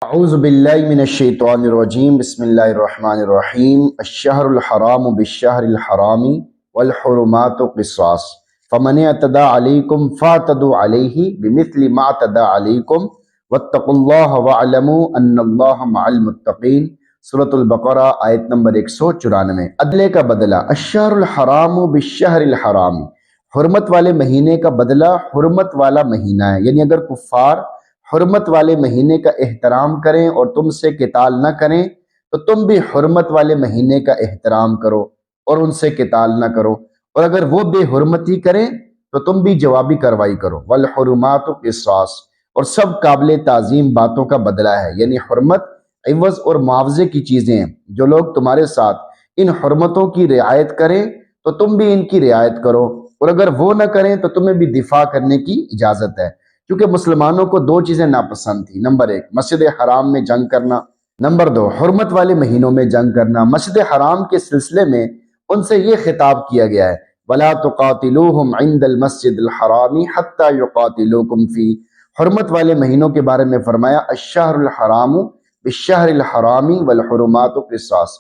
اعوذ باللہ من الشیطان الرجیم بسم اللہ الرحمن الرحیم الشہر الحرام بالشہر الحرام والحرمات قصاص فمن اعتدى علیکم فاعتدوا علیہ بمثل ما اعتدى علیکم واتقوا اللہ واعلموا ان اللہ مع المتقین۔ سورۃ البقرہ آیت نمبر 194۔ عدلے کا بدلہ، الشہر الحرام بالشہر الحرام، حرمت والے مہینے کا بدلہ حرمت والا مہینہ ہے۔ یعنی اگر کفار حرمت والے مہینے کا احترام کریں اور تم سے قتال نہ کریں تو تم بھی حرمت والے مہینے کا احترام کرو اور ان سے قتال نہ کرو، اور اگر وہ بے حرمتی کریں تو تم بھی جوابی کارروائی کرو۔ والحرمات قصاص، اور سب قابل تعظیم باتوں کا بدلہ ہے۔ یعنی حرمت عوض اور معاوضے کی چیزیں ہیں۔ جو لوگ تمہارے ساتھ ان حرمتوں کی رعایت کریں تو تم بھی ان کی رعایت کرو، اور اگر وہ نہ کریں تو تمہیں بھی دفاع کرنے کی اجازت ہے۔ کیونکہ مسلمانوں کو دو چیزیں ناپسند تھیں، نمبر 1 مسجد حرام میں جنگ کرنا، نمبر 2 حرمت والے مہینوں میں جنگ کرنا۔ مسجد حرام کے سلسلے میں ان سے یہ خطاب کیا گیا ہے، وَلَا تُقَاتِلُوهُمْ عِنْدَ الْمَسْجِدِ الْحَرَامِ حَتَّى يُقَاتِلُوكُمْ فِيهِ۔ حرمت والے مہینوں کے بارے میں فرمایا الشہر الحرام بالشہر الحرام والحرمات قصاص۔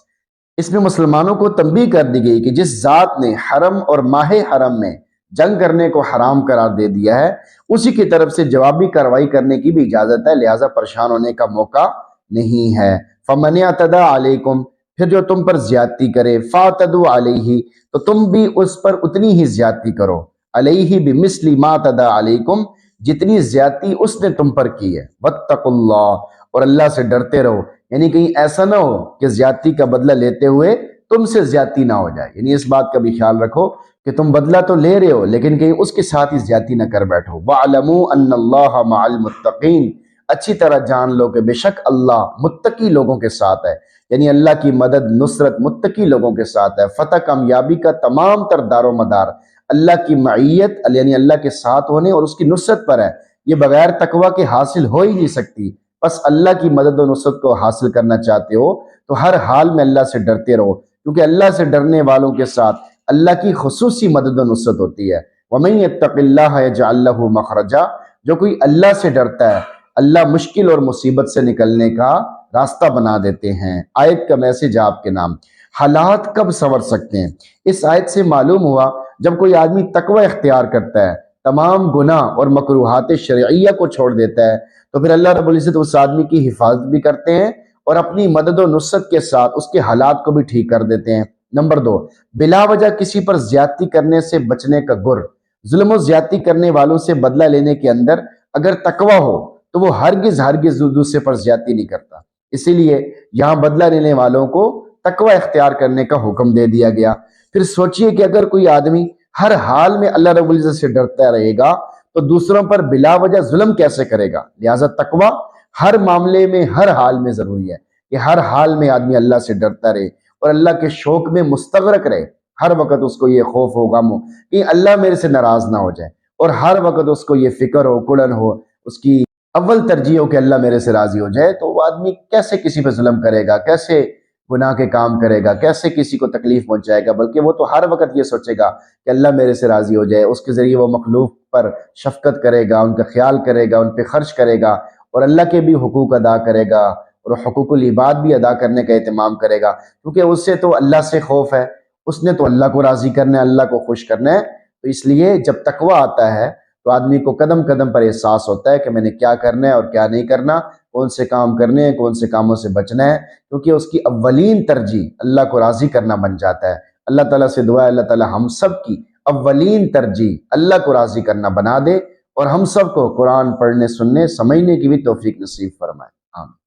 اس میں مسلمانوں کو تنبیہ کر دی گئی کہ جس ذات نے حرم اور ماہ حرم میں جنگ کرنے کو حرام قرار دے دیا ہے، اسی کی طرف سے جوابی کارروائی کرنے کی بھی اجازت ہے، لہٰذا پریشان ہونے کا موقع نہیں ہے۔ فَمَنِ اعْتَدَىٰ عَلَيْكُمْ، پھر جو تم پر زیادتی کرے، فَاعْتَدُوا عَلَيْهِ، تو تم بھی اس پر اتنی ہی زیادتی کرو، عَلَيْهِ بِمِثْلِ مَا اعْتَدَىٰ عَلَيْكُمْ، جتنی زیادتی اس نے تم پر کی ہے۔ وَاتَّقُوا اللَّهَ، اور اللہ سے ڈرتے رہو۔ یعنی کہیں ایسا نہ ہو کہ زیادتی کا بدلہ لیتے ہوئے تم سے زیادتی نہ ہو جائے۔ یعنی اس بات کا بھی خیال رکھو کہ تم بدلہ تو لے رہے ہو لیکن کہیں اس کے ساتھ ہی زیادتی نہ کر بیٹھو۔ وَاعْلَمُوا أَنَّ اللَّهَ مَعَ الْمُتَّقِينَ، اچھی طرح جان لو کہ بے شک اللہ متقی لوگوں کے ساتھ ہے۔ یعنی اللہ کی مدد نصرت متقی لوگوں کے ساتھ ہے۔ فتح کامیابی کا تمام تر دار و مدار اللہ کی معیت یعنی اللہ کے ساتھ ہونے اور اس کی نصرت پر ہے۔ یہ بغیر تقوی کے حاصل ہو ہی نہیں سکتی۔ بس اللہ کی مدد و نصرت کو حاصل کرنا چاہتے ہو تو ہر حال میں اللہ سے ڈرتے رہو، کیونکہ اللہ سے ڈرنے والوں کے ساتھ اللہ کی خصوصی مدد و نصرت ہوتی ہے۔ وَمَن يَتَّقِ اللَّهَ يَجْعَل لَّهُ مَخْرَجًا، جو کوئی اللہ سے ڈرتا ہے اللہ مشکل اور مصیبت سے نکلنے کا راستہ بنا دیتے ہیں۔ آیت کا میسج آپ کے نام، حالات کب سنور سکتے ہیں؟ اس آیت سے معلوم ہوا جب کوئی آدمی تقوی اختیار کرتا ہے، تمام گناہ اور مکروہات شرعیہ کو چھوڑ دیتا ہے، تو پھر اللہ رب العزت اس آدمی کی حفاظت بھی کرتے ہیں اور اپنی مدد و نصرت کے ساتھ اس کے حالات کو بھی ٹھیک کر دیتے ہیں۔ نمبر 2، بلا وجہ کسی پر زیادتی کرنے سے بچنے کا گر۔ ظلم و زیادتی کرنے والوں سے بدلہ لینے کے اندر اگر تقوی ہو تو وہ ہرگز دوسرے پر زیادتی نہیں کرتا۔ اسی لیے یہاں بدلہ لینے والوں کو تقوی اختیار کرنے کا حکم دے دیا گیا۔ پھر سوچئے کہ اگر کوئی آدمی ہر حال میں اللہ رب العزت سے ڈرتا رہے گا تو دوسروں پر بلا وجہ ظلم کیسے کرے گا؟ لہٰذا تقوی ہر معاملے میں ہر حال میں ضروری ہے کہ ہر حال میں آدمی اللہ سے ڈرتا رہے اور اللہ کے شوق میں مستغرق رہے۔ ہر وقت اس کو یہ خوف ہو، غم ہو کہ اللہ میرے سے ناراض نہ ہو جائے، اور ہر وقت اس کو یہ فکر ہو، کڑن ہو، اس کی اول ترجیح ہو کہ اللہ میرے سے راضی ہو جائے۔ تو وہ آدمی کیسے کسی پہ ظلم کرے گا، کیسے گناہ کے کام کرے گا، کیسے کسی کو تکلیف پہنچائے گا؟ بلکہ وہ تو ہر وقت یہ سوچے گا کہ اللہ میرے سے راضی ہو جائے۔ اس کے ذریعے وہ مخلوق پر شفقت کرے گا، ان کا خیال کرے گا، ان پہ خرچ کرے گا، اور اللہ کے بھی حقوق ادا کرے گا اور حقوق العباد بھی ادا کرنے کا اہتمام کرے گا، کیونکہ اس سے تو اللہ سے خوف ہے، اس نے تو اللہ کو راضی کرنا ہے، اللہ کو خوش کرنا ہے۔ تو اس لیے جب تقوی آتا ہے تو آدمی کو قدم قدم پر احساس ہوتا ہے کہ میں نے کیا کرنا ہے اور کیا نہیں کرنا، کون سے کام کرنے ہیں، کون سے کاموں سے بچنا ہے، کیونکہ اس کی اولین ترجیح اللہ کو راضی کرنا بن جاتا ہے۔ اللہ تعالیٰ سے دعا ہے اللہ تعالیٰ ہم سب کی اولین ترجیح اللہ کو راضی کرنا بنا دے، اور ہم سب کو قرآن پڑھنے، سننے، سمجھنے کی بھی توفیق نصیب فرمائے۔ آمین۔